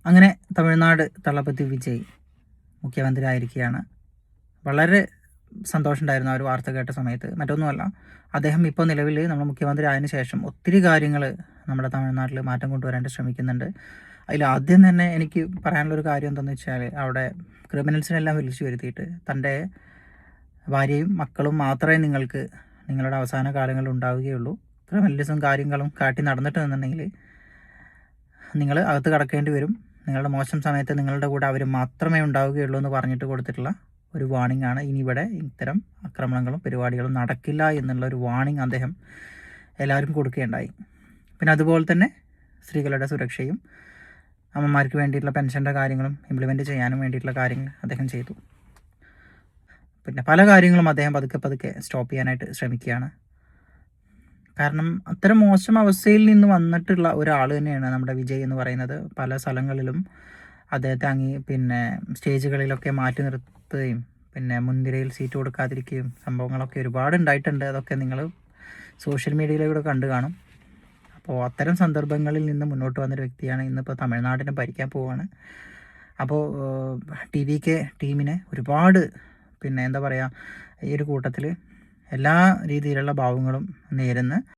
അങ്ങനെ തമിഴ്നാട് തളപതി വിജയ് മുഖ്യമന്ത്രി ആയിരിക്കുകയാണ്. വളരെ സന്തോഷമുണ്ടായിരുന്നു ആ ഒരു വാർത്ത കേട്ട സമയത്ത്. മറ്റൊന്നുമല്ല, അദ്ദേഹം ഇപ്പോൾ നിലവിൽ നമ്മൾ മുഖ്യമന്ത്രി ആയതിനു ശേഷം ഒത്തിരി കാര്യങ്ങൾ നമ്മുടെ തമിഴ്നാട്ടിൽ മാറ്റം കൊണ്ടുവരാനായിട്ട് ശ്രമിക്കുന്നുണ്ട്. അതിൽ ആദ്യം തന്നെ എനിക്ക് പറയാനുള്ളൊരു കാര്യം എന്താണെന്ന് വെച്ചാൽ, അവിടെ ക്രിമിനൽസിനെല്ലാം വിളിച്ചു വരുത്തിയിട്ട് തൻ്റെ ഭാര്യയും മക്കളും മാത്രമേ നിങ്ങൾക്ക് നിങ്ങളുടെ അവസാന കാലങ്ങളിൽ ഉണ്ടാവുകയുള്ളൂ, ക്രിമിനലിസം കാര്യങ്ങളും കാട്ടി നടന്നിട്ടുണ്ടെന്നുണ്ടെങ്കിൽ നിങ്ങൾ അകത്ത് കടക്കേണ്ടി വരും, നിങ്ങളുടെ മോശം സമയത്ത് നിങ്ങളുടെ കൂടെ അവർ മാത്രമേ ഉണ്ടാവുകയുള്ളൂ എന്ന് പറഞ്ഞിട്ട് കൊടുത്തിട്ടുള്ള ഒരു വാണിംഗ് ആണ്. ഇനി ഇവിടെ ഇത്തരം ആക്രമണങ്ങളും പരിപാടികളും നടക്കില്ല എന്നുള്ള ഒരു വാണിംഗ് അദ്ദേഹം എല്ലാവർക്കും കൊടുക്കുകയുണ്ടായി. പിന്നെ അതുപോലെ തന്നെ സ്ത്രീകളുടെ സുരക്ഷയും അമ്മമാർക്ക് വേണ്ടിയിട്ടുള്ള പെൻഷൻ്റെ കാര്യങ്ങളും ഇംപ്ലിമെൻറ്റ് ചെയ്യാനും വേണ്ടിയിട്ടുള്ള കാര്യങ്ങൾ അദ്ദേഹം ചെയ്തു. പിന്നെ പല കാര്യങ്ങളും അദ്ദേഹം പതുക്കെ പതുക്കെ സ്റ്റോപ്പ് ചെയ്യാനായിട്ട് ശ്രമിക്കുകയാണ്. കാരണം അത്തരം മോശം അവസ്ഥയിൽ നിന്ന് വന്നിട്ടുള്ള ഒരാൾ തന്നെയാണ് നമ്മുടെ വിജയ് എന്ന് പറയുന്നത്. പല സ്ഥലങ്ങളിലും അദ്ദേഹത്തെ പിന്നെ സ്റ്റേജുകളിലൊക്കെ മാറ്റി നിർത്തുകയും പിന്നെ മുൻനിരയിൽ സീറ്റ് കൊടുക്കാതിരിക്കുകയും സംഭവങ്ങളൊക്കെ ഒരുപാട് ഉണ്ടായിട്ടുണ്ട്. അതൊക്കെ നിങ്ങൾ സോഷ്യൽ മീഡിയയിലൂടെ കണ്ടു കാണും. അപ്പോൾ അത്തരം സന്ദർഭങ്ങളിൽ നിന്ന് മുന്നോട്ട് വന്നൊരു വ്യക്തിയാണ്. ഇന്നിപ്പോൾ തമിഴ്നാടിനെ ഭരിക്കാൻ പോവുകയാണ്. അപ്പോൾ TVK ടീമിനെ ഒരുപാട് എന്താ പറയുക, ഈ ഒരു കൂട്ടത്തിൽ എല്ലാ രീതിയിലുള്ള ഭാവങ്ങളും നേരുന്ന